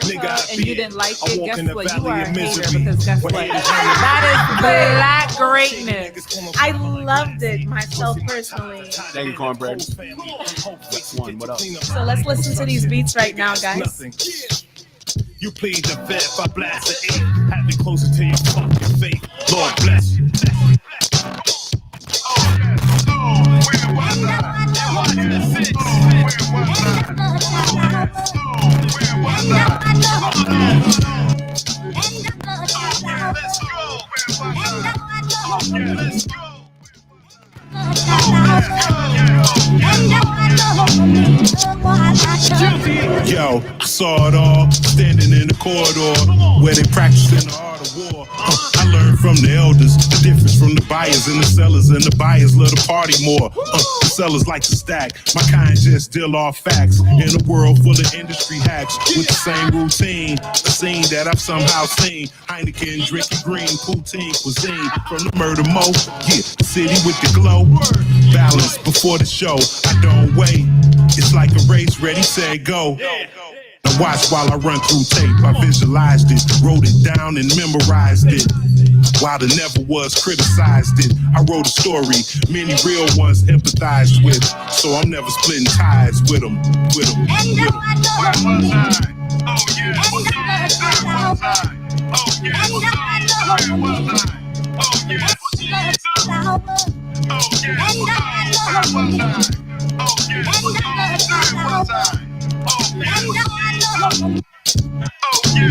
America and you didn't like it, guess what? You are a hater because guess what? That is black greatness. I loved it myself personally. Thank you, Cornbread. One, what up? So let's listen to these beats right now, guys. You plead the fifth, I blast the eighth. Have it closer to your fucking faith. Lord bless you. Yo, saw it all, standing in the corridor where they practicing the art of war. I learned from the elders the difference from the buyers and the sellers, and the buyers love to party more. The sellers like to stack. My kind just deal off facts in a world full of industry hacks with the same routine. A scene that I've somehow seen. Heineken drinking green poutine cuisine from the murder mo. Yeah, city with the glow. Balance before the show. I don't wait. It's like a race, ready, set, go. Now watch while I run through tape. I visualized it, wrote it down and memorized it. While the never was criticized it, I wrote a story many real ones empathized with. So I'm never splitting ties with them. Where was I? Oh yeah. Where was I? Oh yeah. Where was I? Oh yeah. Jesus. Oh yeah. Where was I? Oh yeah. Where was I? Oh yeah. Oh yeah. Where was I? I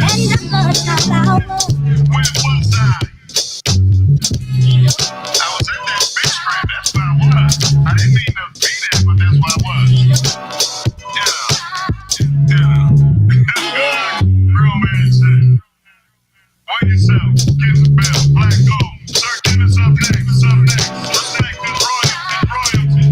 was in that bitch train, that's where I was. I didn't mean to be there, but that's where I was. Yeah. Real man shit. Wait yourself, Kids of Bell, Black Gold, Sir Dennis up next, Respect and royalty.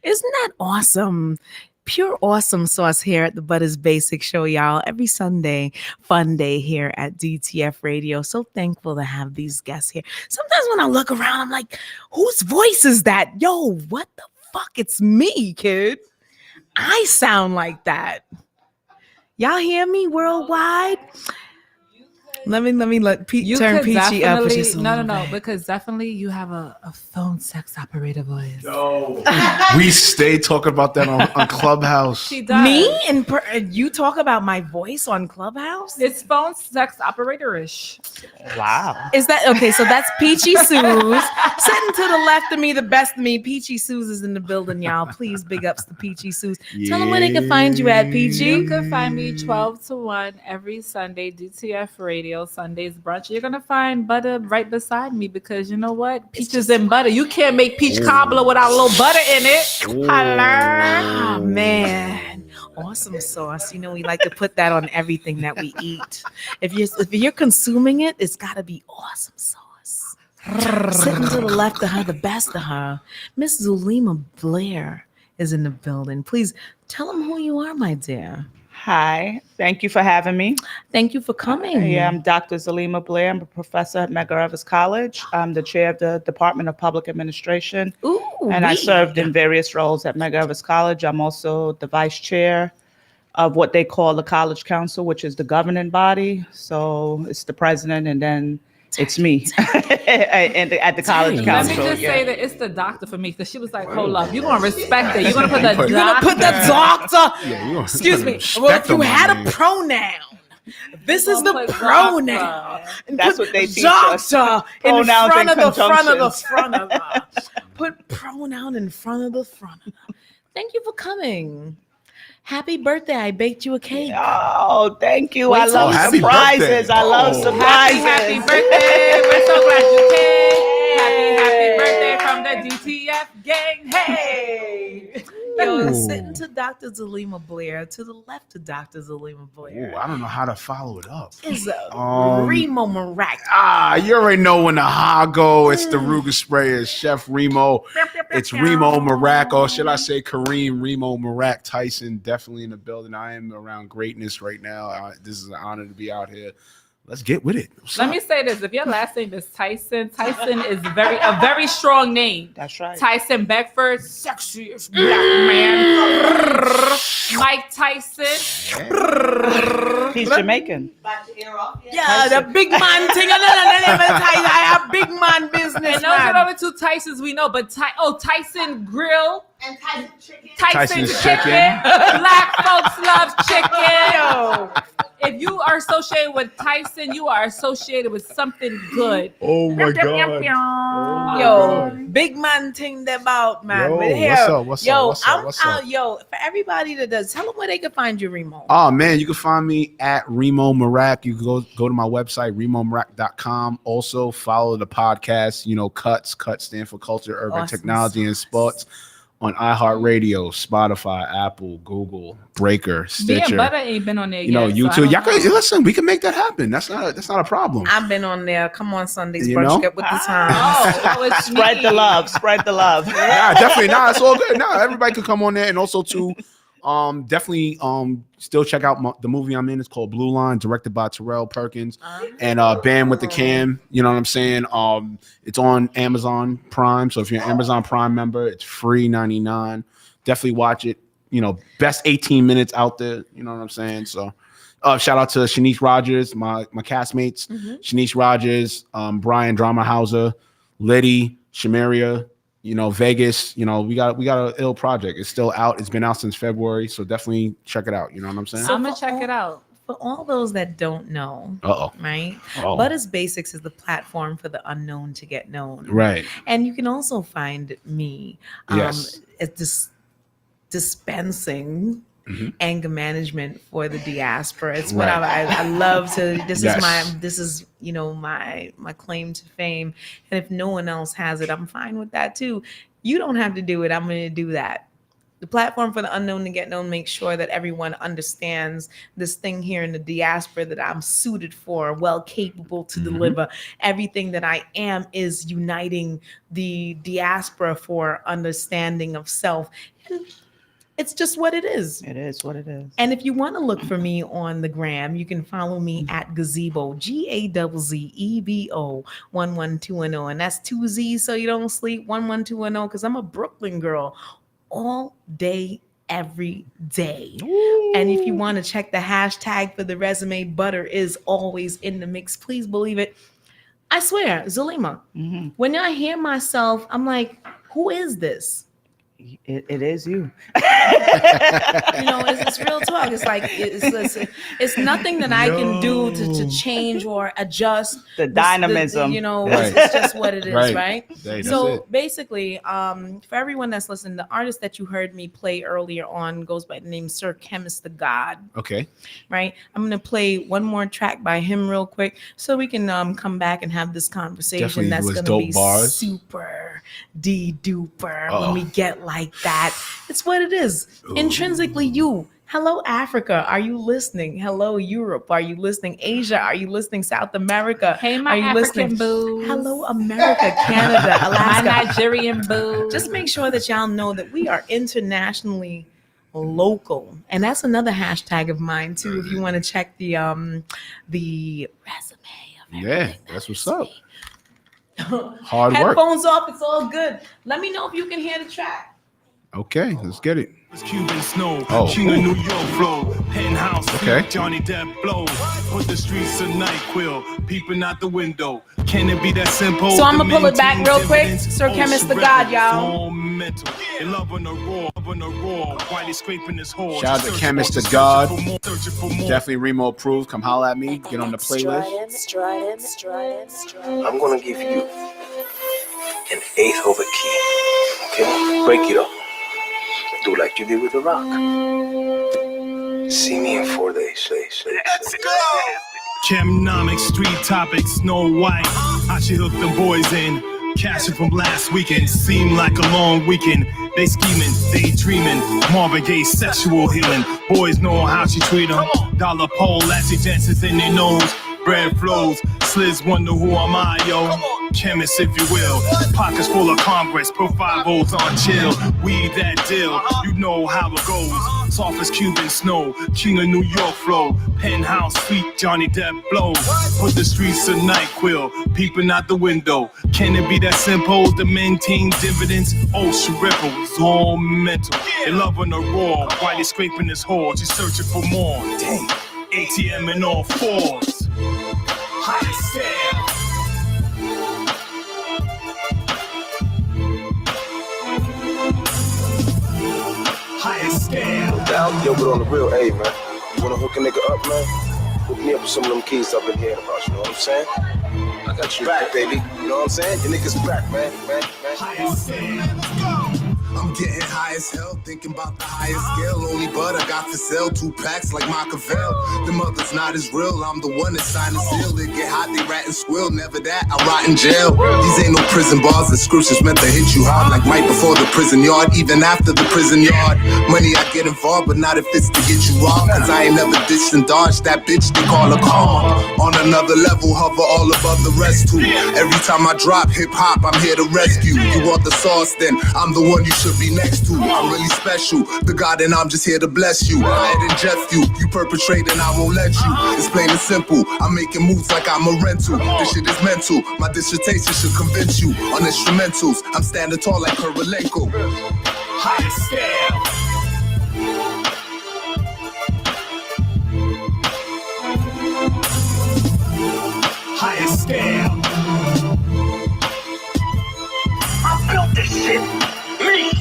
Isn't that awesome? Pure awesome sauce here at the Butters Basic Show, y'all. Every Sunday, fun day here at DTF Radio. So thankful to have these guests here. Sometimes when I look around, I'm like, whose voice is that? Yo, what the fuck? It's me, kid. I sound like that. Y'all hear me worldwide? Let me turn Peachy up. No, because definitely you have a phone sex operator voice. No. We stay talking about that on Clubhouse. She does. Me? And you talk about my voice on Clubhouse? It's phone sex operator-ish. Wow. Is that okay? So that's Peachy Suze. Sitting to the left of me, the best of me. Peachy Suze is in the building, y'all. Please big ups to Peachy Suze. Tell them where they can find you at, Peachy. You can find me 12 to 1 every Sunday, DTF Radio, Sundays brunch. You're going to find butter right beside me because you know what? Peaches and butter. You can't make peach cobbler without a little butter in it. Hello. Oh, man. Awesome sauce. You know, we like to put that on everything that we eat. If you're consuming it, it's got to be awesome sauce. Sitting to the left of her, the best of her, Miss Zulema Blair is in the building. Please tell them who you are, my dear. Hi, thank you for having me. Thank you for coming. Yeah, I'm Dr. Zulema Blair. I'm a professor at Medgar Evers College. I'm the chair of the Department of Public Administration. I served in various roles at Medgar Evers College. I'm also the vice chair of what they call the College Council, which is the governing body. So it's the president and then it's me and at the College Council. Let me just say that it's the doctor for me because she was like, hold up, you're going to respect it. You're going to put the doctor. You're going to put the doctor. Excuse me. Well, if you had a pronoun, this is the pronoun. That's what they teach us. Doctor in front of the front of her. Put pronoun in front of the front of her. Thank you for coming. Happy birthday. I baked you a cake. Oh, thank you. I love surprises. I love surprises. Happy birthday. We're so glad you came. Happy birthday from the DTF gang. Hey. Yo, sitting to Dr. Zulema Blair, to the left of Dr. Zulema Blair. Ooh, I don't know how to follow it up. Is Remo Marac. You already know when the Ha go, it's the Ruger spray, it's Chef Remo. It's Remo Marak, or should I say Kareem Remo Marak Tyson, definitely in the building. I am around greatness right now. This is an honor to be out here. Let's get with it. Let me say this: if your last name is Tyson, Tyson is a very strong name. That's right. Tyson Beckford, sexiest black man. Mike Tyson. He's Jamaican. Yeah, the big man thing. I have big man business. And those are the only two Tysons we know. But Tyson Grill. And Tyson Chicken. Tyson's Chicken. Chicken. Black folks love chicken. Yo. If you are associated with Tyson, you are associated with something good. Oh my God. Yo, big man thing about man. Yo, with hair. what's yo, up? I'm What's out. up? Yo, for everybody that does, tell them where they can find you, Remo. Oh man, you can find me at Remo Marak. You can go to my website, remomarak.com. Also follow the podcast, Cuts stand for Culture, Urban Awesome Technology, and sauce. Sports on iHeartRadio, Spotify, Apple, Google, Breaker, Me Stitcher. and Butter ain't been on there yet. YouTube. Y'all can listen. We can make that happen. That's not a problem. I've been on there. Come on, Sundays, You brunch. know? Get with the times. it's Spread me. the love. Spread the love. Nah, definitely not. It's all good. No, everybody can come on there, and also too, definitely still check out the movie I'm in. It's called Blue Line, directed by Terrell Perkins and Bam with the Cam. You know what I'm saying? It's on Amazon Prime, so if you're an Amazon Prime member, it's free $99. Definitely watch it. Best 18 minutes out there. You know what I'm saying? So. Shout out to Shanice Rogers, my castmates, Shanice Rogers, Brian Dramahauser, Liddy, Shamaria, Vegas. We got an ill project. It's still out. It's been out since February, so definitely check it out. You know what I'm saying? I'm gonna check it out. For all those that don't know, right? Oh. Butters Basics is the platform for the unknown to get known. Right. And you can also find me Yes. at this dispensing anger management for the diaspora. It's what I love to. This is my claim to fame. And if no one else has it, I'm fine with that too. You don't have to do it. I'm going to do that. The platform for the unknown to get known makes sure that everyone understands this thing here in the diaspora that I'm suited for, well capable to deliver. Everything that I am is uniting the diaspora for understanding of self. And it's just what it is. It is what it is. And if you want to look for me on the gram, you can follow me at Gazebo, GAZZEBO 11210. And that's 2 Z's so you don't sleep, 11210, because I'm a Brooklyn girl all day, every day. And if you want to check the hashtag for the resume, Butter is always in the mix. Please believe it. I swear, Zulima, when I hear myself, I'm like, who is this? It is you. It's real talk. It's like it's nothing that I can do to change or adjust The dynamism. It's just what it is, right? That's So it. basically, for everyone that's listening, the artist that you heard me play earlier on goes by the name Sir Chemist the God, Okay. right? I'm gonna play one more track by him real quick so we can come back and have this conversation. Definitely That's was gonna dope be bars. super duper Uh-oh. when we get like that. It's what it is. Intrinsically you. Hello, Africa. Are you listening? Hello, Europe. Are you listening? Asia. Are you listening? South America. Hey, my Are you African listening? boo. Hello, America, Canada, My Alaska. Nigerian boo. Just make sure that y'all know that we are internationally local. And that's another hashtag of mine too. If you want to check the resume of Yeah, that's what's up. Hard work. headphones off, it's all good. Let me know if you can hear the track. Okay, let's get it. Cuban snow, Oh. Sheena New York flow, penthouse, Okay. Johnny Depp blow, put the streets of NyQuil, peeping out the window. Can it be that simple? So I'ma The pull it back maintain real quick. dividends, Sir Chemist the ocean God, rebel, y'all. mental. They love on the roar, while they scraping his hole. Shout out to Chemist the God. Definitely Remo approved. Come holla at me. Get on the playlist. I'm gonna give you an eighth of a key. Okay? Break it up. Do like you did with the rock. See me in 4 days. Let's go! Chemnomics, street topics, Snow White. How she hooked the boys in. Cashing from last weekend. Seemed like a long weekend. They scheming, daydreaming. Marvin Gaye sexual healing. Boys know how she treat them. Dollar pole, lassie dances in their nose. Bread flows. Sliz wonder who am I, yo. chemists, if you will. Pockets full of Congress, Pro-5-0s on chill. Weed that deal, you know how it goes. Soft as Cuban snow, king of New York flow. Penthouse suite, Johnny Depp blow. Put the streets to NyQuil, peeping out the window. Can it be that simple to maintain dividends? Ocean River was all mental. They loving the raw, while he's scraping his hole, she's searching for more. Dang, ATM in all fours. High scale. Highest scale. Yo, but on the real, hey, man, you wanna hook a nigga up, man? Hook me up with some of them keys I've been hearing about, you know what I'm saying? I got you back, baby. You know what I'm saying? Your niggas back, man. Highest scale. Let's go. I'm getting high as hell, thinking about the highest scale. Only butter got to sell 2 packs like Machiavelli. The mother's not as real, I'm the one that signed the seal. They get hot, they rat and squill, never that, I rot in jail. These ain't no prison bars, the scriptures meant to hit you hard. Like right before the prison yard, even after the prison yard. Money I get involved, but not if it's to get you off. Cause I ain't never ditched and dodged that bitch they call a karma. On another level, hover all above the rest too. Every time I drop hip hop, I'm here to rescue. You want the sauce, then I'm the one you should be next to. I'm really special, the God, and I'm just here to bless you. I had ingest you, you perpetrate and I won't let you. It's plain and simple, I'm making moves like I'm a rental. This shit is mental, my dissertation should convince you. On instrumentals, I'm standing tall like Kurylenko. Highest scale. Highest scale. I built this shit, me,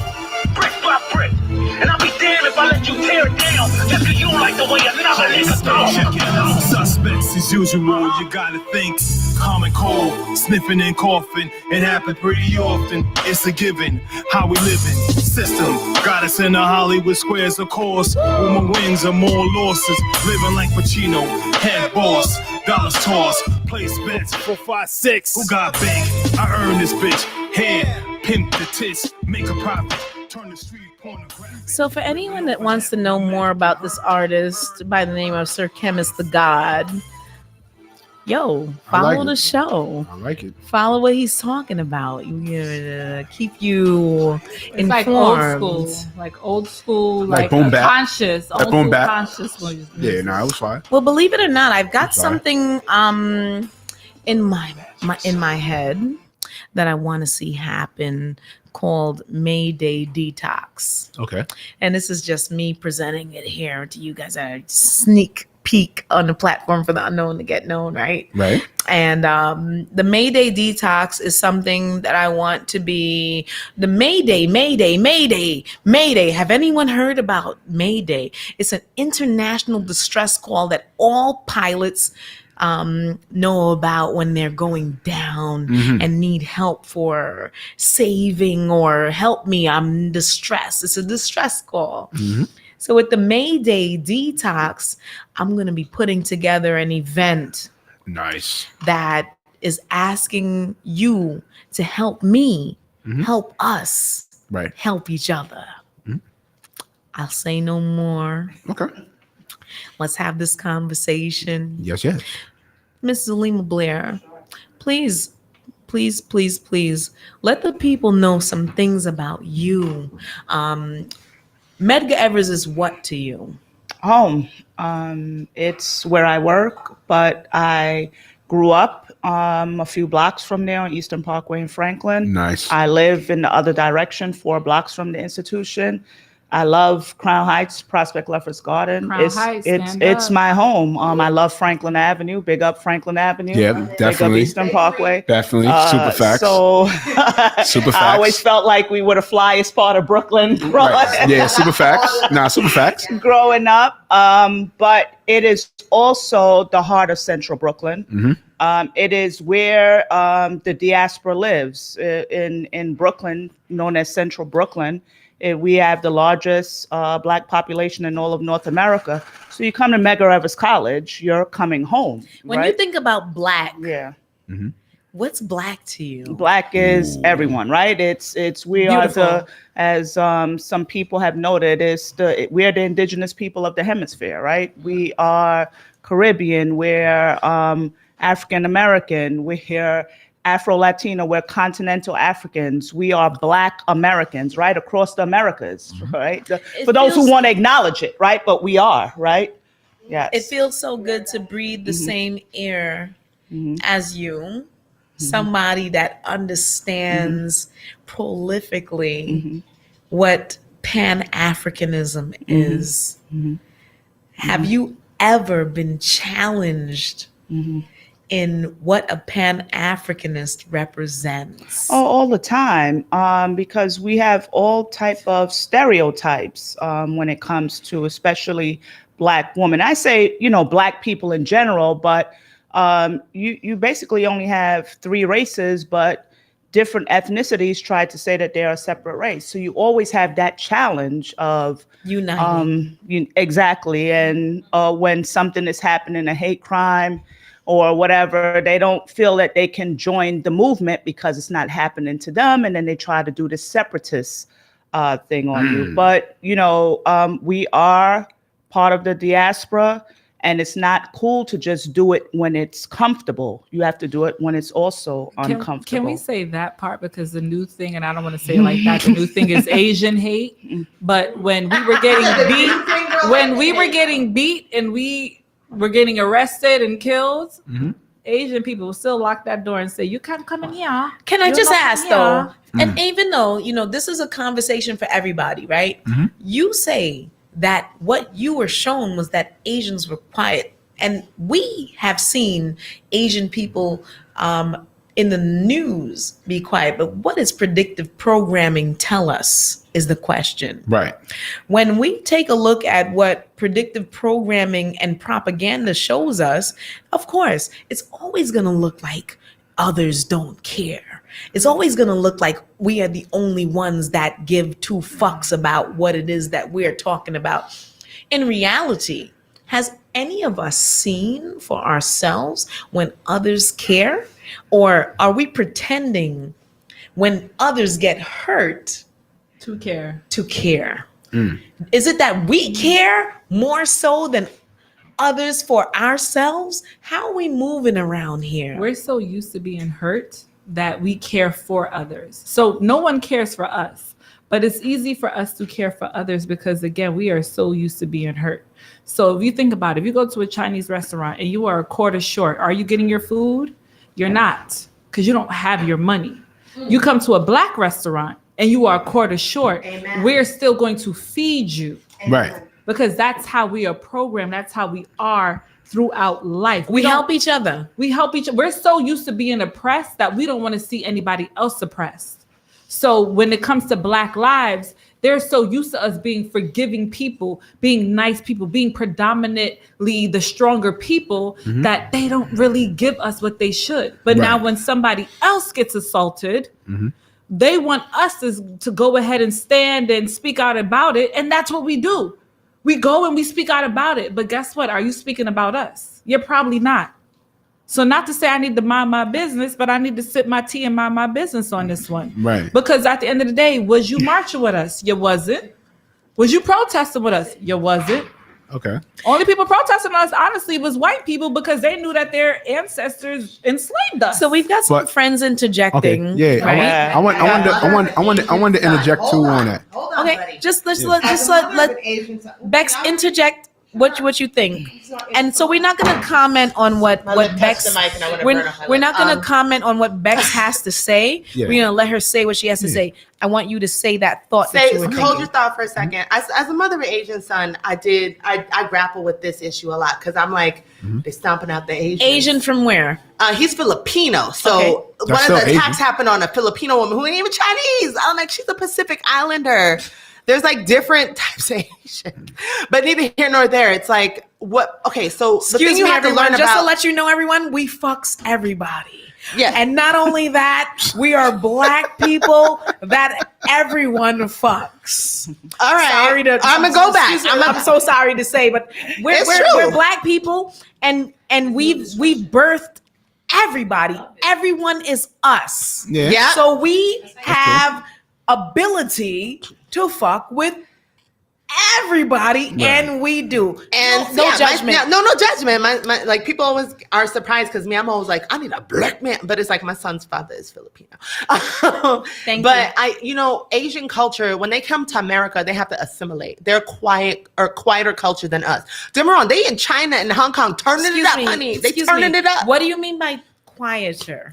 brick by brick. And I'll be damned if I let you tear it down just cause you don't like the way another nigga Check throw. it out. Suspects as usual, you gotta think. Common cold, sniffing and coughing. It happens pretty often. It's a given. How we living? System got us in the Hollywood squares, of course. With more wins and more losses. Living like Pacino, head boss, dollars toss, place bets 4, 5, 6. Who got bank? I earned this bitch. Head, pimp the tits, make a profit. Turn the street pornographic. So, for anyone that wants to know more about this artist by the name of Sir Chemist the God, yo, I like follow the it. show. I like it. Follow what he's talking about. Keep you It's like old informed. school, Like like boom bap. conscious, Like old boom school bap. conscious music. Yeah, no, it was fine. Well, believe it or not, I've got Sorry. something in my head that I want to see happen called Mayday Detox. Okay. And this is just me presenting it here to you guys. A sneak peek on the platform for the unknown to get known, right? Right. And the Mayday Detox is something that I want to be the Mayday. Have anyone heard about Mayday? It's an international distress call that all pilots know about when they're going down and need help for saving or help me, I'm distressed. It's a distress call. So with the Mayday Detox, I'm going to be putting together an event Nice. that is asking you to help me, help us, Right. help each other. I'll say no more. Okay. Let's have this conversation. Yes. Miss Zalima Blair, please let the people know some things about you. Medgar Evers is what to you? Home. It's where I work, but I grew up a few blocks from there on Eastern Parkway in Franklin. Nice. I live in the other direction, 4 blocks from the institution. I love Crown Heights, Prospect Lefferts Garden. Crown Heights, stand it's up. my home. I love Franklin Avenue. Big up Franklin Avenue. Yeah, Big up definitely. Eastern Parkway. Definitely. Super facts. So Super I always facts. felt like we were the flyest part of Brooklyn Right. Yeah, super facts. Nah, super facts. growing up. But it is also the heart of Central Brooklyn. It is where the diaspora lives in Brooklyn, known as Central Brooklyn. We have the largest Black population in all of North America. So you come to Medgar Evers College, you're coming home. When right? you think about Black, yeah. what's Black to you? Black is everyone, right? It's we are the, as some people have noted, we're the indigenous people of the hemisphere, right? We are Caribbean, we're African American, we're Afro-Latino, we're continental Africans. We are Black Americans, right? Across the Americas, right? For those who feels- want to acknowledge it, right? But we are, right? Yes. It feels so good to breathe the same air as you, somebody that understands prolifically what Pan-Africanism is. Have you ever been challenged in what a Pan-Africanist represents? Oh, all the time, because we have all type of stereotypes when it comes to especially Black women. I say, Black people in general, but you basically only have 3 races, but different ethnicities try to say that they're a separate race. So you always have that challenge of Uniting. Exactly. And when something is happening, a hate crime or whatever, they don't feel that they can join the movement because it's not happening to them. And then they try to do this separatist thing on you. But, we are part of the diaspora, and it's not cool to just do it when it's comfortable. You have to do it when it's also uncomfortable. Can we say that part? Because the new thing, and I don't want to say it like that, the new thing is Asian hate. But when we were getting beat, and we were getting arrested and killed, Asian people will still lock that door and say, "You can't come in here." Can I You're just not ask here. though, and even though, this is a conversation for everybody, right? You say that what you were shown was that Asians were quiet. And we have seen Asian people in the news be quiet. But what does predictive programming tell us is the question. Right. When we take a look at what predictive programming and propaganda shows us, of course, it's always going to look like others don't care. It's always going to look like we are the only ones that give 2 fucks about what it is that we're talking about. In reality, has any of us seen for ourselves when others care? Or are we pretending when others get hurt To care. to care? Is it that we care more so than others for ourselves? How are we moving around here? We're so used to being hurt that we care for others. So no one cares for us, but it's easy for us to care for others because, again, we are so used to being hurt. So if you think about it, if you go to a Chinese restaurant and you are a quarter short, are you getting your food? You're not, because you don't have your money. You come to a Black restaurant and you are a quarter short, we're still going to feed you. Right. Because that's how we are programmed. That's how we are throughout life. We don't- help each other. We help each other. We're so used to being oppressed that we don't want to see anybody else oppressed. So when it comes to Black lives, they're so used to us being forgiving people, being nice people, being predominantly the stronger people that they don't really give us what they should. But now Right. when somebody else gets assaulted, they want us to go ahead and stand and speak out about it. And that's what we do. We go and we speak out about it. But guess what? Are you speaking about us? You're probably not. So not to say I need to mind my business, but I need to sip my tea and mind my business on this one. Right. Because at the end of the day, was you marching with us? You wasn't. Was you protesting with us? You wasn't. Okay. Only people protesting us, honestly, was white people because they knew that their ancestors enslaved us. So we've got some But- friends interjecting. Okay. Yeah. right? I want to interject too on that. Hold on, Okay, buddy. just As a mother of an Asian son- Bex interject what you think. And so we're not going to comment on what My lip touched Bex the mic and I would've burned off my we're lip. not going to comment on what Bex has to say. Yeah. We're going to let her say what she has to Yeah. say. I want you to say that thought that Say, you were hold thinking. your thought for a second. As a mother of an Asian son, I grapple with this issue a lot because I'm like, they're stomping out the Asians. Asian from where? He's Filipino. So Okay. one That's of the still attacks Asian. happened on a Filipino woman who ain't even Chinese. I'm like, she's a Pacific Islander. There's like different types of Asian. But neither here nor there. It's like, what? Okay, so the thing Excuse you me, have to everyone. learn Just to about. let you know, everyone, we fucks everybody. Yeah. And not only that, we are Black people that everyone fucks. All right. Sorry to. I'm going to go back. Excuse me, I'm so sorry to say, but we're It's true. we're Black people, and we've birthed everybody. Everyone is us. Yeah. Yeah. So we have ability to fuck with everybody, and we do. And no yeah, judgment. no judgment. My like people always are surprised because me, I'm always like, I need a black man, but it's like my son's father is Filipino. Thank but Asian culture, when they come to America, they have to assimilate. They're quieter culture than us. Don't get me wrong, they in China and Hong Kong turning it up, honey. They turning it up. What do you mean by quieter?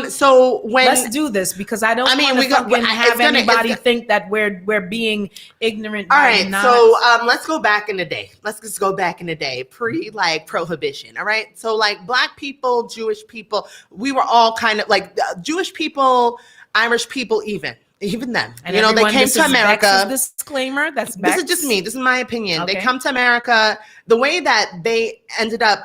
So when let's do this because I don't. I mean, have anybody think that we're being ignorant. All right, so let's go back in the day. Let's just go back in the day, like prohibition. All right, so like Black people, Jewish people, we were all kind of like Jewish people, Irish people, even them. And you know, they came to America. Disclaimer. This is just me. This is my opinion. Okay. They come to America. The way that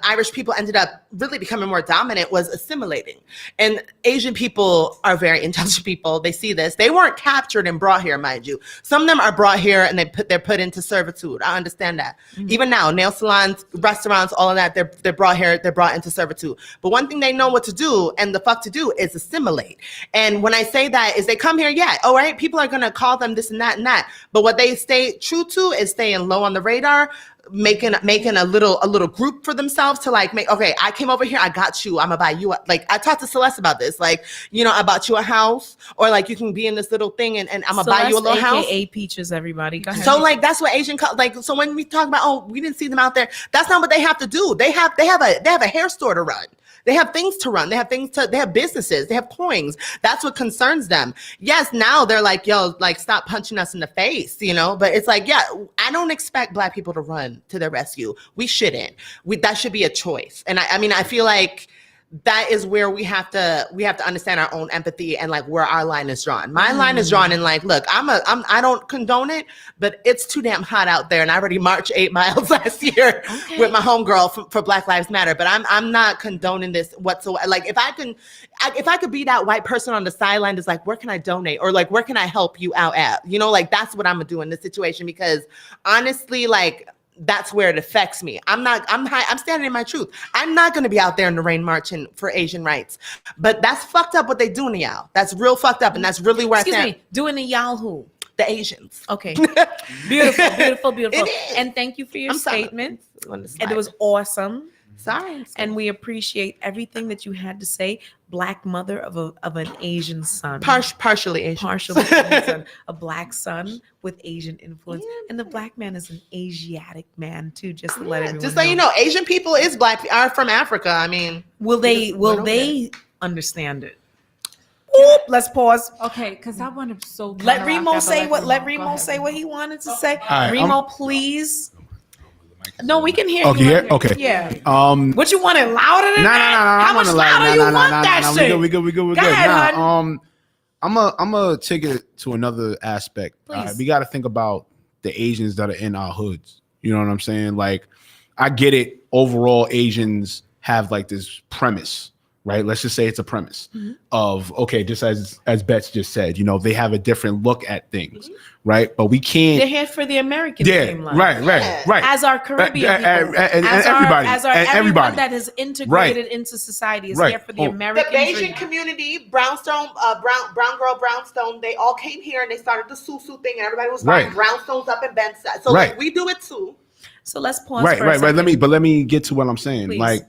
Irish people ended up really becoming more dominant was assimilating. And Asian people are very intelligent people. They see this. They weren't captured and brought here, mind you. Some of them are brought here and they're put into servitude. I understand that. Mm-hmm. Even now, nail salons, restaurants, all of that, they're brought here. They're brought into servitude. But one thing they know what to do and the fuck to do is assimilate. And when I say that is they come here, all right, people are gonna call them this and that and that. But what they stay true to is staying low on the radar, making a little group for themselves to like make, okay, I came over here, I got you, I'm gonna buy you like I talked to Celeste about this, like, you know, I bought you a house, or like you can be in this little thing and I'm gonna buy you a little house. AKA Peaches, everybody. Go ahead. So like that's what Asian like, so when we talk about, oh, we didn't see them out there, that's not what they have to do. They have a hair store to run. They have things to run. They have businesses. They have coins. That's what concerns them. Yes, now they're like, yo, like stop punching us in the face, you know? But it's like, yeah, I don't expect Black people to run to their rescue. We shouldn't. That should be a choice. And I mean, I feel like that is where we have to understand our own empathy and like where our line is drawn. My line is drawn in like, look, I don't condone it, but it's too damn hot out there. And I already marched 8 miles last year with my homegirl for Black Lives Matter, but I'm not condoning this whatsoever. Like if I could be that white person on the sideline that's like, where can I donate? Or like, where can I help you out at? You know, like that's what I'm gonna do in this situation, because honestly, like, that's where it affects me. I'm standing in my truth. I'm not going to be out there in the rain marching for Asian rights. But that's fucked up what they doing to y'all. That's real fucked up. And that's really where I stand. Doing to y'all who? The Asians. Okay. Beautiful. And thank you for your statement. And it was awesome. Sorry. And we appreciate everything that you had to say. Black mother of an Asian son. Partially Asian. Partially Asian. A Black son with Asian influence. Yeah. And the Black man is an Asiatic man too, just to let everyone know. Just so you know, Asian people are from Africa. I mean, will they understand it? Oop, let's pause. Okay, because I want to let Remo say what he wanted to say. Right, Remo, please. No, we can hear you. Okay. Yeah. What you want it louder than that? How much louder you want that shit? We good. Go ahead, hon. I'm gonna take it to another aspect. We got to think about the Asians that are in our hoods. You know what I'm saying? Like, I get it. Overall, Asians have like this premise, right? Let's just say it's a premise of, okay, just as Bets just said, you know, they have a different look at things, right? But we can't. They're here for the American timeline. Right. As our Caribbean people, and everybody, everyone that is integrated into society is here for the American dream. The Asian community, Brownstone, brown girl Brownstone, they all came here and they started the Susu thing, and everybody was buying brownstones up in Bed-Stuy. So like, we do it too. So let's pause. Right. Let me get to what I'm saying. Please. Like,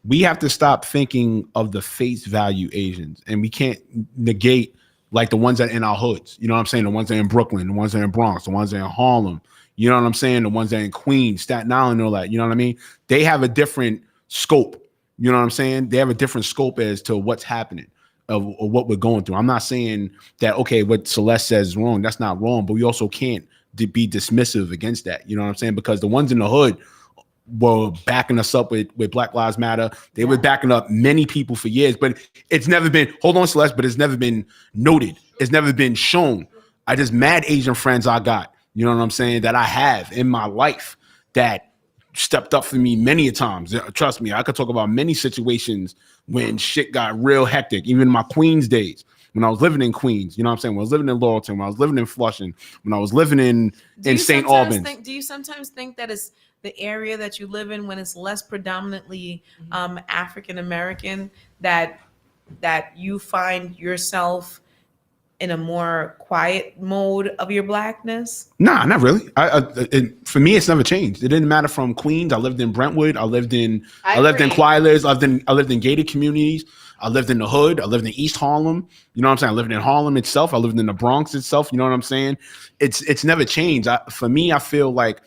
we have to stop thinking of the face value Asians, and we can't negate like the ones that are in our hoods. You know what I'm saying? The ones that are in Brooklyn, the ones that are in Bronx, the ones that are in Harlem. You know what I'm saying? The ones that are in Queens, Staten Island, and all that. You know what I mean? They have a different scope. You know what I'm saying? They have a different scope as to what's happening, of what we're going through. I'm not saying that, okay, what Celeste says is wrong. That's not wrong, but we also can't be dismissive against that. You know what I'm saying? Because the ones in the hood were backing us up with Black Lives Matter. They were backing up many people for years, but it's never been, hold on, Celeste, but it's never been noted. It's never been shown. I just mad Asian friends I got, you know what I'm saying, that I have in my life that stepped up for me many a times. Trust me, I could talk about many situations when shit got real hectic, even in my Queens days. When I was living in Queens, you know what I'm saying? When I was living in Laurelton, when I was living in Flushing, when I was living in St. Albans. Do you sometimes think that it's the area that you live in, when it's less predominantly African American, that you find yourself in a more quiet mode of your Blackness? Nah, not really. For me, it's never changed. It didn't matter from Queens. I lived in Brentwood. I lived in Quilers. I lived in gated communities. I lived in the hood. I lived in East Harlem. You know what I'm saying? I lived in Harlem itself. I lived in the Bronx itself. You know what I'm saying? It's never changed. For me, I feel like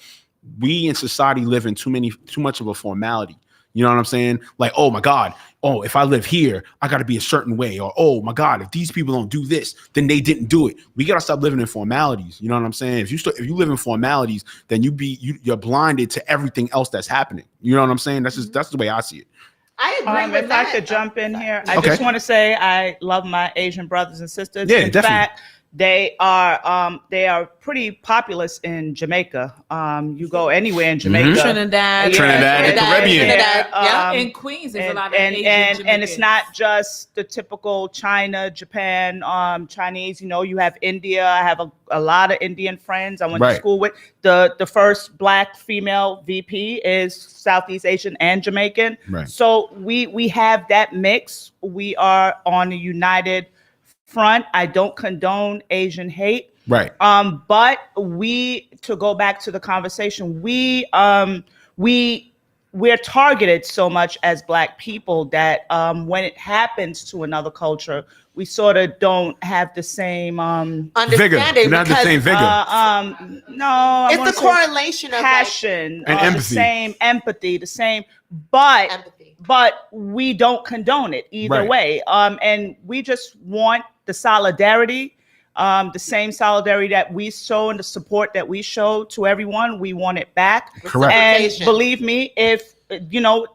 we in society live in too much of a formality. You know what I'm saying? Like, oh my God, oh, if I live here, I got to be a certain way. Or, oh my God, if these people don't do this, then they didn't do it. We got to stop living in formalities. You know what I'm saying? If you live in formalities, then you're blinded to everything else that's happening. You know what I'm saying? That's the way I see it. I agree with if that. I could jump in here, I Okay. just want to say I love my Asian brothers and sisters. Yeah, in definitely. fact, they are pretty populous in Jamaica. You go anywhere in Jamaica, Mhm. Trinidad, Trinidad and Caribbean. Trinidad, yeah. In Queens, there's a lot of Asian and it's Jamaicans. not just the typical China, Japan, Chinese. You know, you have India. I have a lot of Indian friends. I went to Right. school with the first Black female VP is Southeast Asian and Jamaican. Right. So we have that mix. We are on a united front. I don't condone Asian hate. Right. But to go back to the conversation, we're targeted so much as Black people that when it happens to another culture, we sort of don't have the same Vigor. Understanding Not the because same vigor. no, I it's wanna the say correlation of passion And the empathy. same empathy, the same, but empathy. but we don't condone it either Right. way. And we just want the solidarity, the same solidarity that we show and the support that we show to everyone. We want it back. Correct. And Reciprocation. believe me, if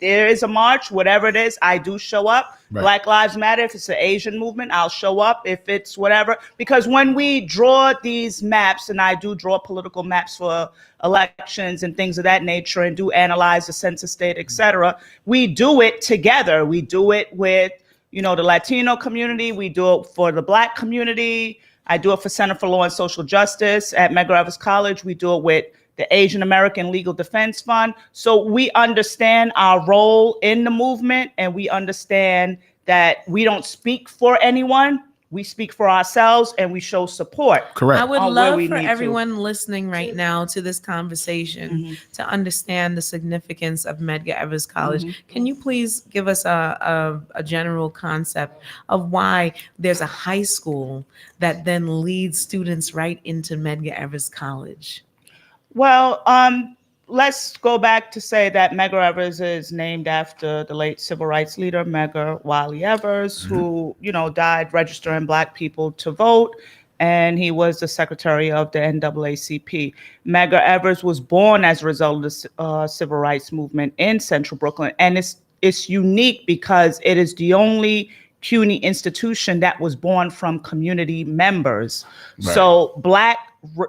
there is a march, whatever it is, I do show up. Right. Black Lives Matter. If it's an Asian movement, I'll show up. If it's whatever, because when we draw these maps, and I do draw political maps for elections and things of that nature, and do analyze the census data, et cetera, we do it together. We do it with, the Latino community. We do it for the Black community. I do it for Center for Law and Social Justice at Medgar Evers College. We do it with the Asian American Legal Defense Fund. So we understand our role in the movement, and we understand that we don't speak for anyone. We speak for ourselves, and we show support. Correct. I would on where love we for need to. everyone listening right now to this conversation to understand the significance of Medgar Evers College. Can you please give us a general concept of why there's a high school that then leads students right into Medgar Evers College? Well, let's go back to say that Medgar Evers is named after the late civil rights leader, Medgar Wiley Evers, who, died registering Black people to vote. And he was the secretary of the NAACP. Medgar Evers was born as a result of the civil rights movement in Central Brooklyn. And it's unique because it is the only CUNY institution that was born from community members. Right. So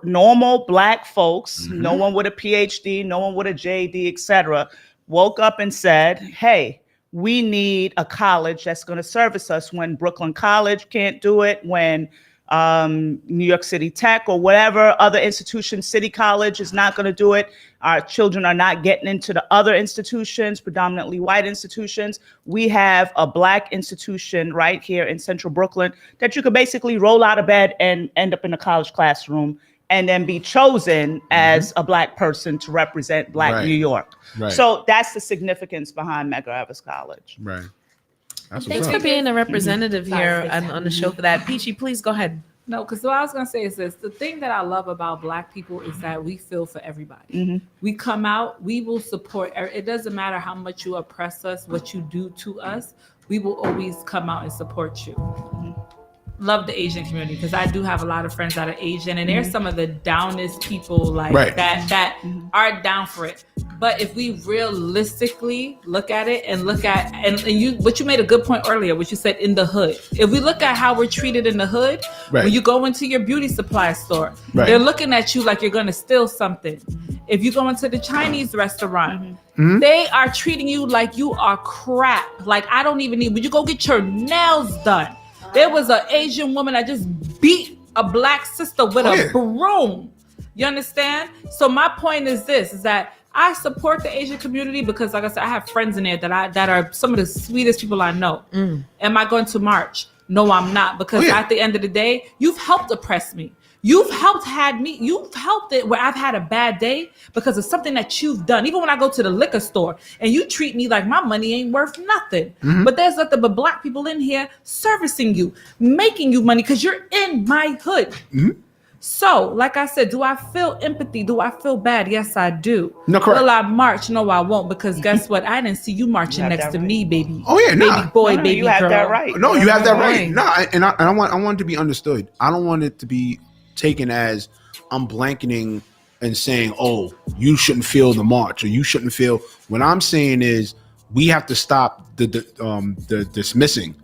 normal Black folks, no one with a PhD, no one with a JD, etc., woke up and said, hey, we need a college that's going to service us when Brooklyn College can't do it, when New York City Tech or whatever other institution, City College is not going to do it. Our children are not getting into the other institutions, predominantly white institutions. We have a Black institution right here in Central Brooklyn that you could basically roll out of bed and end up in a college classroom and then be chosen as a Black person to represent Black Right. New York. Right. So that's the significance behind Medgar Evers College. Right. That's Thanks what's for up. being a representative here on the show for that. Peachy, please go ahead. No, because what I was going to say is this. The thing that I love about Black people is that we feel for everybody. We come out, we will support. It doesn't matter how much you oppress us, what you do to us. We will always come out and support you. Love the Asian community because I do have a lot of friends that are Asian, and they're some of the downest people like Right. that are down for it. But if we realistically look at it and but you made a good point earlier, which you said in the hood. If we look at how we're treated in the hood, Right. when you go into your beauty supply store, Right. they're looking at you like you're going to steal something. If you go into the Chinese restaurant, they are treating you like you are crap. Like I don't even need, when you go get your nails done, there was an Asian woman that just beat a Black sister with Oh, a yeah. broom. You understand? So my point is this, is that I support the Asian community because, like I said, I have friends in there that are some of the sweetest people I know. Am I going to march? No, I'm not. Because at the end of the day, you've helped oppress me. You've helped it where I've had a bad day because of something that you've done. Even when I go to the liquor store and you treat me like my money ain't worth nothing. But there's nothing but black people in here servicing you, making you money because you're in my hood. So, like I said, do I feel empathy? Do I feel bad? Yes, I do. No, correct. Will I march? No, I won't. Because guess what? I didn't see you marching next to me, baby. Oh yeah, baby boy, baby you girl. have that right. No, you have that right. No, I want it to be understood. I don't want it to be taken as I'm blanketing and saying, "Oh, you shouldn't feel the march," or "You shouldn't feel." What I'm saying is, we have to stop the dismissing.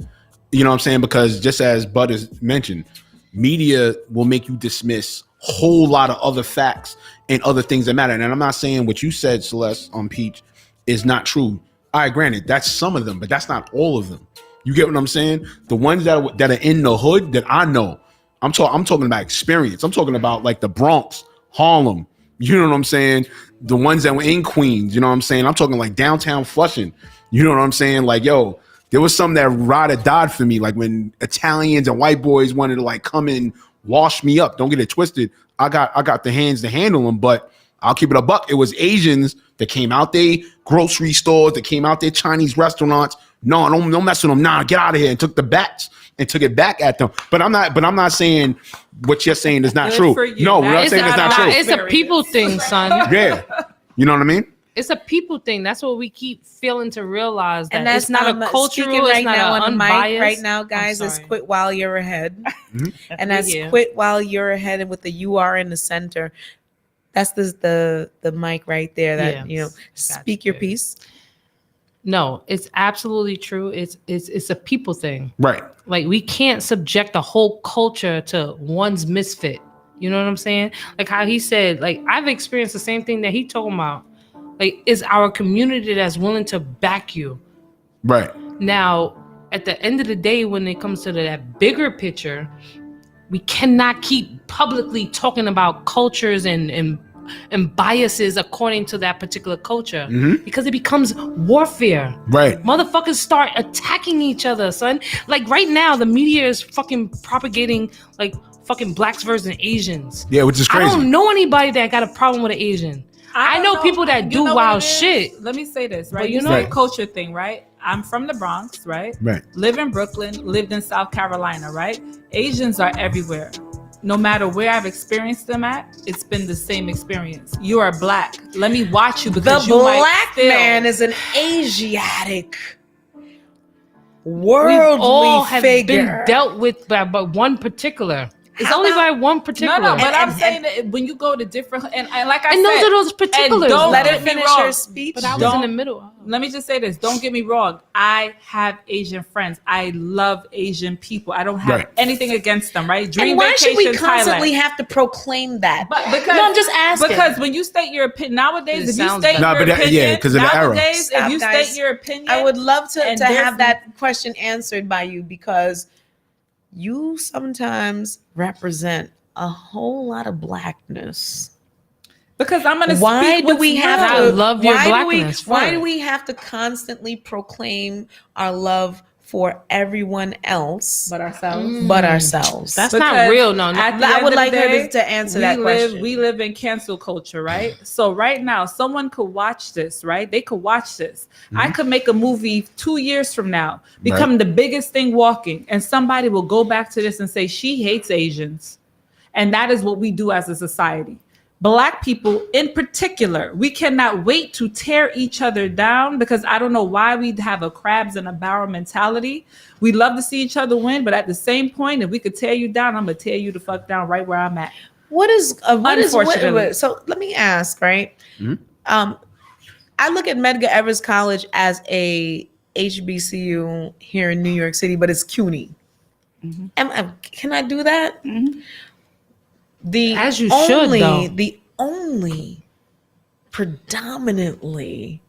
You know what I'm saying? Because just as Bud has mentioned, media will make you dismiss a whole lot of other facts and other things that matter. And I'm not saying what you said, Celeste, on Peach is not true. All right, granted, that's some of them, but that's not all of them. You get what I'm saying? The ones that are in the hood that I know, I'm talking about experience. I'm talking about like the Bronx, Harlem. You know what I'm saying? The ones that were in Queens. You know what I'm saying? I'm talking like downtown Flushing. You know what I'm saying? Like, yo, there was some that ride or died for me. Like when Italians and white boys wanted to like come and wash me up. Don't get it twisted. I got the hands to handle them, but I'll keep it a buck. It was Asians that came out there, grocery stores, that came out there, Chinese restaurants. No, don't mess with them. Nah, get out of here. And took the bats and took it back at them. But I'm not saying what you're saying is not true. No, what I'm saying is not true. It's a people thing, son. Yeah. You know what I mean? It's a people thing. That's what we keep failing to realize. That And that's it's not a cultural. right It's not now an on the unbiased. mic right now, guys. It's sorry. quit while you're ahead, and that's Yeah. quit while you're ahead, and with the UR in the center. That's the mic right there. That Yeah. speak your piece. No, it's absolutely true. It's a people thing. Right. Like we can't subject the whole culture to one's misfit. You know what I'm saying? Like how he said, like I've experienced the same thing that he talking about. Like, is our community that's willing to back you? Right. Now, at the end of the day, when it comes to that bigger picture, we cannot keep publicly talking about cultures and biases according to that particular culture because it becomes warfare. Right. Motherfuckers start attacking each other, son. Like right now, the media is fucking propagating like fucking blacks versus Asians. Yeah, which is crazy. I don't know anybody that got a problem with an Asian. I know people that do wild shit. Let me say this, right? But You know Right. the culture thing, right? I'm from the Bronx, right? Right. Live in Brooklyn, lived in South Carolina, right? Asians are everywhere. No matter where I've experienced them at, it's been the same experience. You are black. Let me watch you because The you might black still- man is an Asiatic We worldly all have figure. been dealt with by one particular. It's How only about- by one particular. No, but I'm And- saying that when you go to different and like I and said, those are those particulars. don't Let get her me finish wrong. her speech. But I was Don't- in the middle. Let me just say this. Don't get me wrong. I have Asian friends. I love Asian people. I don't have Right. anything against them, right? Dream And why should we Vacation, constantly Thailand. have to proclaim that? But because No, I'm just asking. Because when you state your opinion nowadays, It if you sounds state better. Nah, your but that- opinion, yeah, 'cause of the era. nowadays, Stop, if you guys. state your opinion, I would love to and have there's- that question answered by you because you sometimes represent a whole lot of blackness. because I'm gonna. Why speak do what's we have I to love your why blackness Do we, why for do it. we have to constantly proclaim our love for everyone else but ourselves? but ourselves? That's Because not real. No, at the I end would of like the her day, to answer that question. We live in cancel culture, right? So right now, someone could watch this, right? They could watch this. I could make a movie 2 years from now, become the biggest thing walking, and somebody will go back to this and say she hates Asians, and that is what we do as a society. Black people in particular, we cannot wait to tear each other down because I don't know why we have a crabs in a barrel mentality. We love to see each other win, but at the same point, if we could tear you down, I'm gonna tear you the fuck down right where I'm at. What is Unfortunately. so let me ask, right? I look at Medgar Evers College as a HBCU here in New York City, but it's CUNY. Can I do that? As you should, though. The only predominantly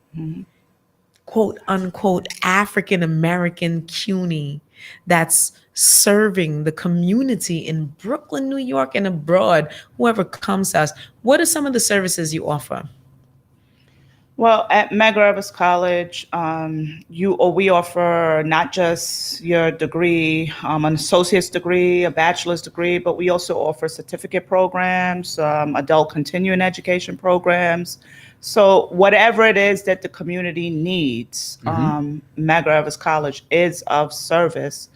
quote unquote African American CUNY that's serving the community in Brooklyn, New York, and abroad, whoever comes to us. What are some of the services you offer? Well, at Medgar Evers College, we offer not just your degree, an associate's degree, a bachelor's degree, but we also offer certificate programs, adult continuing education programs. So whatever it is that the community needs, Medgar Evers College is of service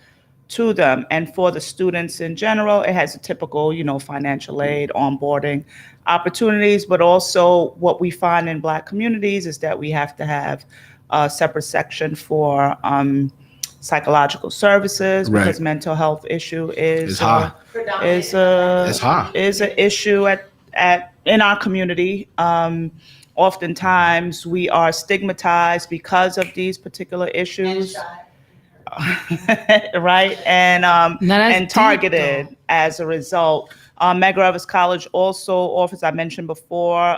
to them. And for the students in general, it has a typical, financial aid, onboarding opportunities, but also what we find in Black communities is that we have to have a separate section for psychological services because mental health issue is an issue in our community. Oftentimes we are stigmatized because of these particular issues. Right, and targeted as a result. Medgar Evers College also offers, I mentioned before,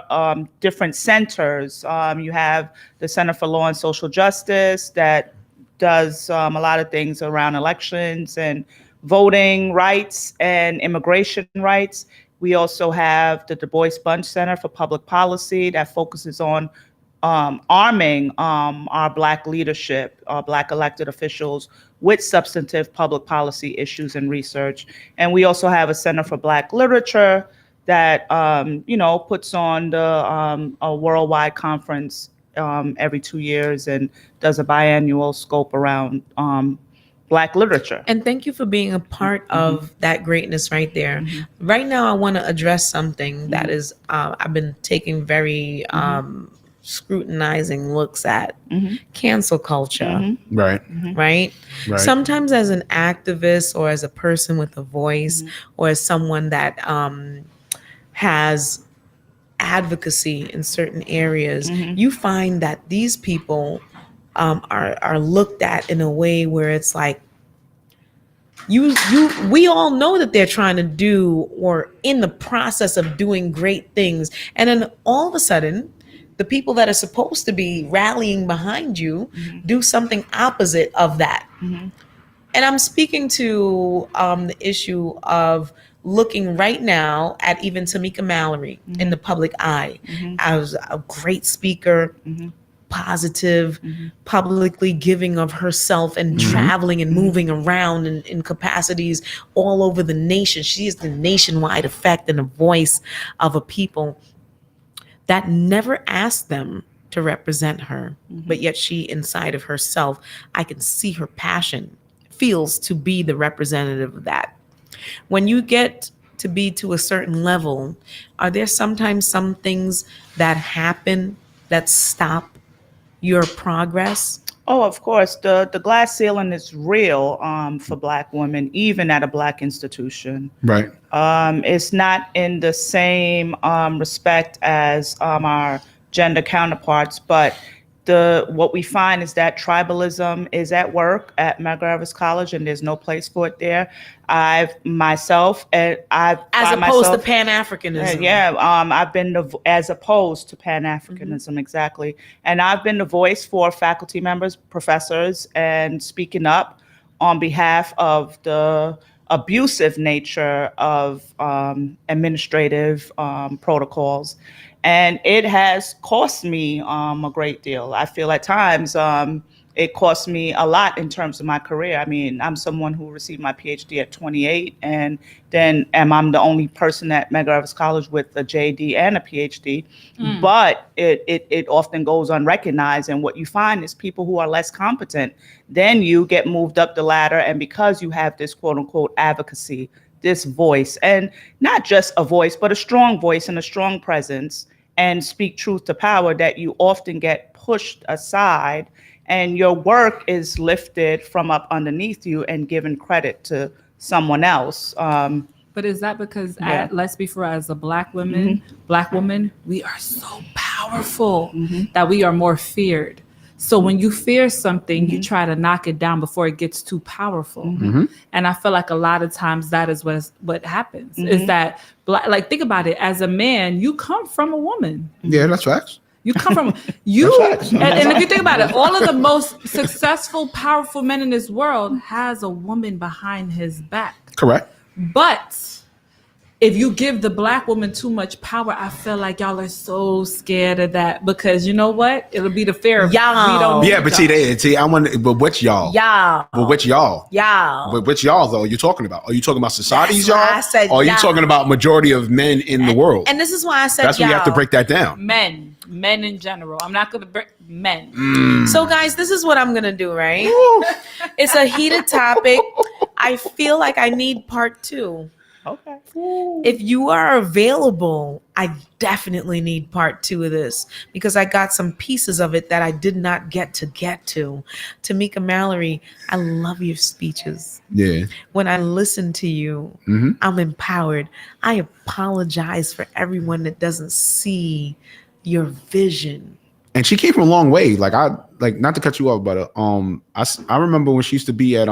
different centers. You have the Center for Law and Social Justice that does a lot of things around elections and voting rights and immigration rights. We also have the Du Bois Bunch Center for Public Policy that focuses on arming our Black leadership, our Black elected officials with substantive public policy issues and research. And we also have a Center for Black Literature that, puts on a worldwide conference every 2 years and does a biannual scope around Black literature. And thank you for being a part of that greatness right there. Right now, I want to address something that is, I've been taking very scrutinizing looks at cancel culture. Right. Sometimes as an activist or as a person with a voice or as someone that has advocacy in certain areas, you find that these people are looked at in a way where it's like, we all know that they're trying to do or in the process of doing great things. And then all of a sudden, the people that are supposed to be rallying behind you do something opposite of that. And I'm speaking to the issue of looking right now at even Tamika Mallory in the public eye as a great speaker, positive, publicly giving of herself and traveling and moving around in capacities all over the nation. She is the nationwide effect and a voice of a people that never asked them to represent her, but yet she inside of herself, I can see her passion, feels to be the representative of that. When you get to be to a certain level, are there sometimes some things that happen that stop your progress? Oh, of course. The glass ceiling is real for Black women, even at a Black institution. Right. It's not in the same respect as our gender counterparts, but what we find is that tribalism is at work at Medgar Evers College, and there's no place for it there. As opposed to Pan-Africanism. I've been as opposed to Pan-Africanism, exactly. And I've been the voice for faculty members, professors, and speaking up on behalf of the abusive nature of administrative protocols. And it has cost me a great deal. I feel at times it cost me a lot in terms of my career. I mean, I'm someone who received my PhD at 28, and then I'm the only person at Medgar Evers College with a JD and a PhD. But it often goes unrecognized. And what you find is people who are less competent, then you get moved up the ladder. And because you have this quote unquote advocacy, this voice, and not just a voice, but a strong voice and a strong presence, and speak truth to power, that you often get pushed aside and your work is lifted from up underneath you and given credit to someone else. But is that because, let's be fair, as a Black woman, we are so powerful that we are more feared. So when you fear something, you try to knock it down before it gets too powerful. And I feel like a lot of times that is what happens, is that, like, think about it. As a man, you come from a woman. Yeah, that's facts. You come from you, and if you think about it, all of the most successful, powerful men in this world has a woman behind his back. Correct. But if you give the black woman too much power, I feel like y'all are so scared of that because you know what? It'll be the fear of Y'all. we don't Yeah, need but y'all. I want. But which y'all? Y'all. But which y'all? Y'all. But which y'all though? You're talking about? Are you talking about society's That's y'all? why I said or are you y'all. talking about majority of men in the world? And this is why I said That's why you have to y'all. break that down. men in general. I'm not gonna break men. So, guys, this is what I'm going to do, right? It's a heated topic. I feel like I need part 2. Okay. If you are available, I definitely need part 2 of this because I got some pieces of it that I did not get to. Tamika Mallory, I love your speeches. Yeah. When I listen to you, I'm empowered. I apologize for everyone that doesn't see your vision. And she came from a long way. Like not to cut you off, but I remember when she used to be at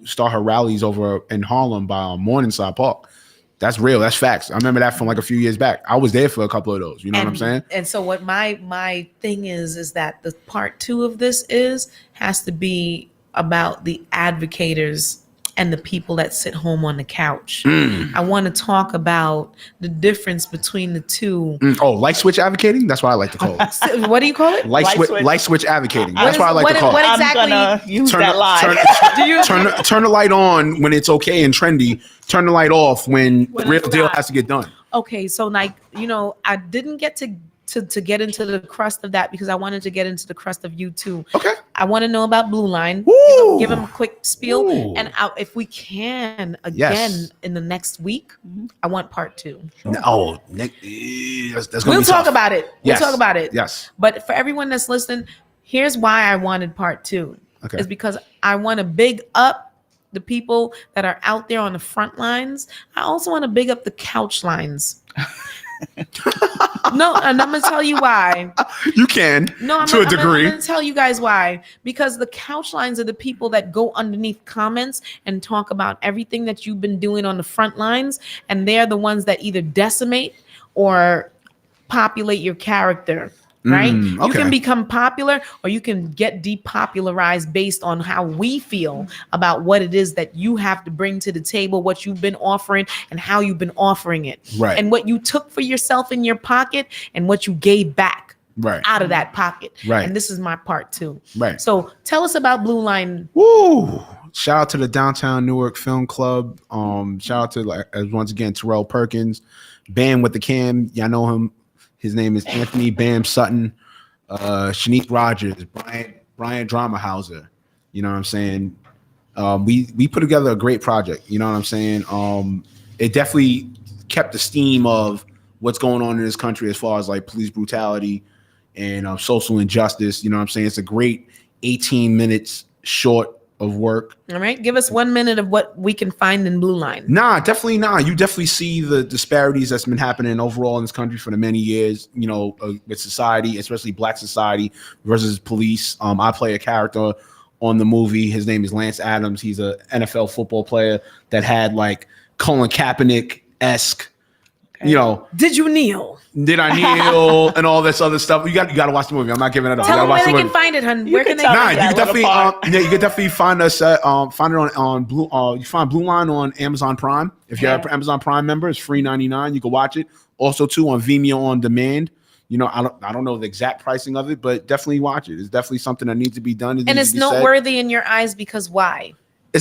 start her rallies over in Harlem by Morningside Park. That's real. That's facts. I remember that from like a few years back. I was there for a couple of those. You know what I'm saying? And so what my thing is that the part 2 of this has to be about the advocators and the people that sit home on the couch. I want to talk about the difference between the two. Oh, light switch advocating? That's what I like to call it. So what do you call it? Light switch advocating. That's what I like what to call it. what I'm exactly? gonna use Turn that the- line. Turn the light on when it's okay and trendy. Turn the light off when the real it's deal not. has to get done. Okay, so like, I didn't get to get into the crust of that because I wanted to get into the crust of you too. Okay. I want to know about Blue Line. Woo! Give them a quick spiel. Woo. And if we can, again, Yes. in the next week, I want part 2. Oh, that's gonna We'll be talk tough. about it. Yes. We'll talk about it. Yes. But for everyone that's listening, here's why I wanted part 2. Okay. Is because I want to big up the people that are out there on the front lines. I also want to big up the couch lines. No, and I'm gonna tell you why. You can. No, I'm to a I'm degree. gonna tell you guys why. Because the couch lines are the people that go underneath comments and talk about everything that you've been doing on the front lines, and they're the ones that either decimate or populate your character. Right? You okay. can become popular or you can get depopularized based on how we feel about what it is that you have to bring to the table, what you've been offering and how you've been offering it. Right. And what you took for yourself in your pocket and what you gave back Right. out of that pocket. Right. And this is my part 2. Right. So tell us about Blue Line. Woo! Shout out to the Downtown Newark Film Club. Shout out to once again Terrell Perkins, Bam with the Cam. Y'all know him. His name is Anthony Bam Sutton, Shanice Rogers, Brian Dramahauser. You know what I'm saying? We put together a great project. You know what I'm saying? It definitely kept the steam of what's going on in this country as far as like police brutality and social injustice. You know what I'm saying? It's a great 18 minutes short of work. All right. Give us 1 minute of what we can find in Blue Line. Nah, definitely not. You definitely see the disparities that's been happening overall in this country for the many years, with society, especially black society versus police. I play a character on the movie. His name is Lance Adams. He's a NFL football player that had like Colin Kaepernick-esque, Did you kneel? did I kneel and all this other stuff. You got to watch the movie. I'm not giving it up. Tell You them gotta watch where the they movie. can find it, hun. You Where can can they tell Nah, me you that can definitely, little part. you can definitely find us find it on Blue. You find Blue Line on Amazon Prime. If you're an Amazon Prime member, it's free $99. You can watch it. Also, too, on Vimeo on demand. I don't know the exact pricing of it, but definitely watch it. It's definitely something that needs to be done. And it's noteworthy in your eyes because why?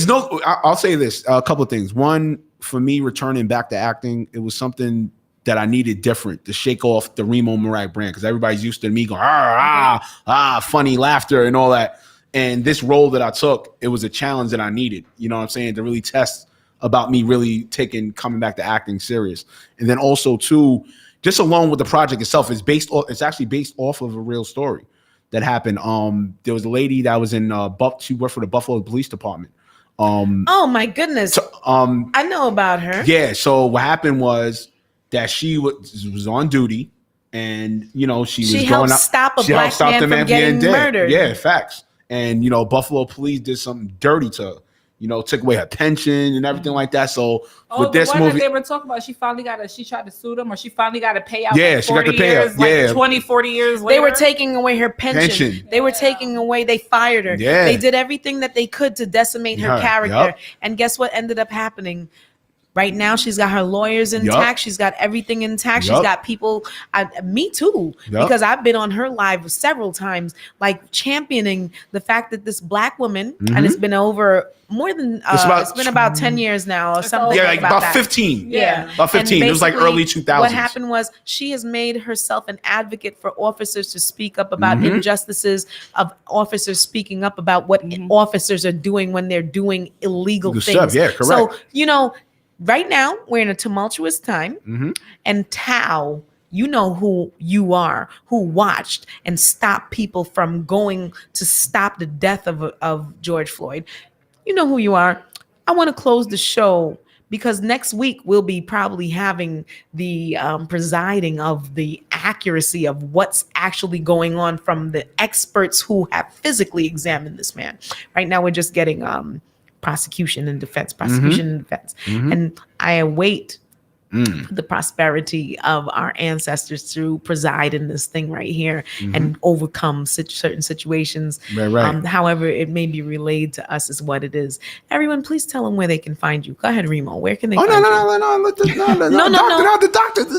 I'll say this: a couple of things. One, for me, returning back to acting, it was something that I needed different to shake off the Remo Marac brand because everybody's used to me going funny laughter and all that. And this role that I took, it was a challenge that I needed. You know what I'm saying? To really test about me really coming back to acting serious. And then also too, just along with the project itself, it's actually based off of a real story that happened. There was a lady that was in she worked for the Buffalo Police Department. Oh my goodness. I know about her. Yeah. So what happened was that she was on duty, and she was helped going out. stop a she black helped stop man the from getting being dead. murdered. Yeah, facts. And Buffalo police did something dirty to her. Took away her pension and everything like that. So with this one movie, that they were talking about, she tried to sue them, or she finally got to pay out. Yeah, like she got to 40 pay years, out. Yeah. like 20, 40 years later. They were taking away her pension. They were taking away, they fired her. Yeah. They did everything that they could to decimate her Yeah, character. yup. And guess what ended up happening? Right now, she's got her lawyers intact. She's got everything intact. She's got people, me too, because I've been on her live several times, like championing the fact that this Black woman, and it's been over more than, it's been about 10 years now or something. Yeah, like about that. 15. Yeah. About 15. It was like early 2000s. What happened was she has made herself an advocate for officers to speak up about injustices of officers speaking up about what officers are doing when they're doing illegal Good things. stuff. Yeah, correct. So, you know, right now we're in a tumultuous time, and Tao, you know who you are, who watched and stopped people from going to stop the death of George Floyd. You know who you are. I want to close the show because next week we'll be probably having the presiding of the accuracy of what's actually going on from the experts who have physically examined this man. Right now we're just getting prosecution and defense, and I await the prosperity of our ancestors to preside in this thing right here and overcome certain situations. However it may be relayed to us is what it is. Everyone, please tell them where they can find you. Go ahead, Remo. Where can they find you? The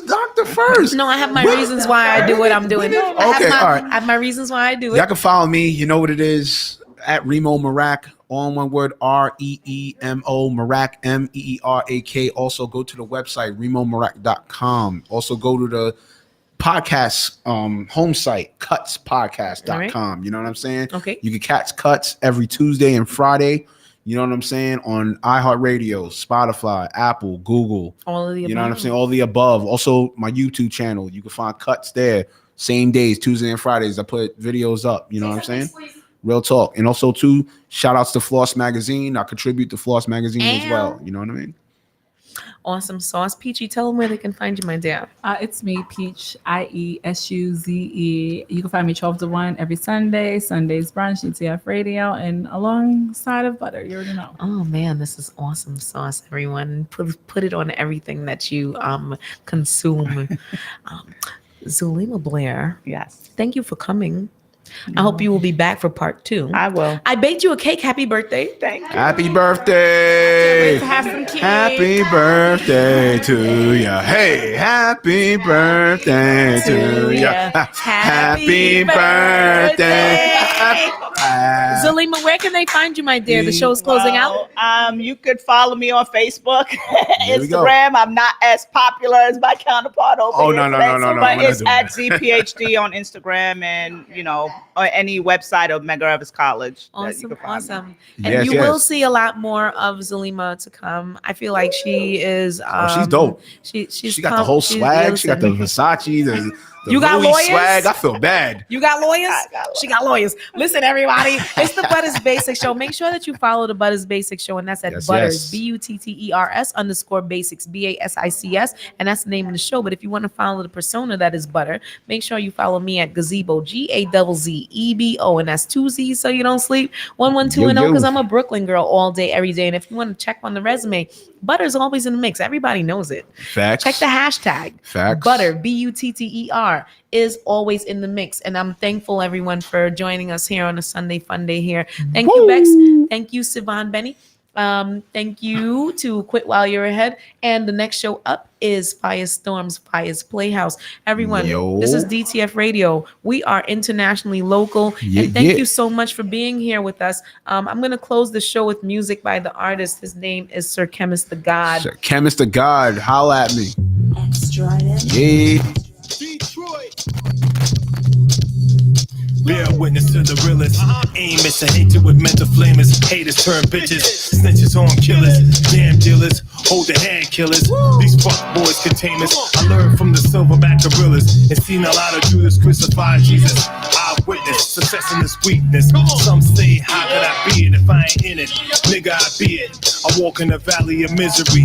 doctor first. No, I have my reasons why I do what I'm doing. I have my reasons why I do it. Y'all can follow me. You know what it is. At Remo Merak, all in one word, REEMO, Merak, MEERAK. Also go to the website, remomerak.com. Also go to the podcast home site, cutspodcast.com. Right. You know what I'm saying? Okay. You can catch Cuts every Tuesday and Friday. You know what I'm saying? On iHeartRadio, Spotify, Apple, Google. All of the above. You know what I'm saying? All the above. Also, my YouTube channel. You can find Cuts there. Same days, Tuesday and Fridays. I put videos up. You know what I'm saying? Real talk. And also, too, shout outs to Floss Magazine. I contribute to Floss Magazine as well. You know what I mean? Awesome sauce. Peachy, tell them where they can find you, my dear. It's me, Peach, IESUZE. You can find me 12 to 1 every Sunday. Sundays brunch, DTF Radio, and alongside of butter. You already know. Oh, man, this is awesome sauce, everyone. Put it on everything that you consume. Zulema Blair. Yes. Thank you for coming. I hope you will be back for part 2. I will. I baked you a cake. Happy birthday. Thank you. Happy birthday. Have some cake. Happy birthday to ya. Hey, happy birthday to ya. Happy birthday. Zulema, where can they find you, my dear? The show's closing out. You could follow me on Facebook, Instagram. I'm not as popular as my counterpart over here. No. But it's at ZPHD on Instagram and, you know, or any website of Medgar Evers College. Awesome. And you will see a lot more of Zulema to come. I feel like she is. She's dope. She got the whole swag. She got the Versace. The you got Louis lawyers? Swag. I feel bad. You got lawyers? She got lawyers. Listen, everybody, it's the Butters Basic Show. Make sure that you follow the Butters Basic Show, and that's at Butters, BUTTERS_basics, BASICS, and that's the name of the show. But if you want to follow the persona that is Butter, make sure you follow me at Gazebo, GAZZEBO, and that's 2 Z's so you don't sleep. 112 and 0 because I'm a Brooklyn girl all day, every day. And if you want to check on the resume, Butter's always in the mix. Everybody knows it. Facts. Check the hashtag. Facts. Butter, BUTTER, is always in the mix. And I'm thankful, everyone, for joining us here on a Sunday Fun Day here. Thank you, Bex. Thank you, Sivan Benny. Thank you to Quit While You're Ahead. And the next show up is Firestorm's Fires Playhouse. Everyone, this is DTF Radio. We are internationally local. And thank you so much for being here with us. I'm going to close the show with music by the artist. His name is Sir Chemist the God. Sir Chemist the God. Holla at me. Yeah. Detroit. Bear witness to the realest. Aim is to hate you with mental flamers. Haters turn bitches. Snitches on killers. Damn dealers. Hold the hand killers. These fuck boys containers. I learned from the silverback gorillas. And seen a lot of Judas crucify Jesus. I witness success in this weakness. Some say, how could I be it if I ain't in it? Nigga, I be it. I walk in the valley of misery.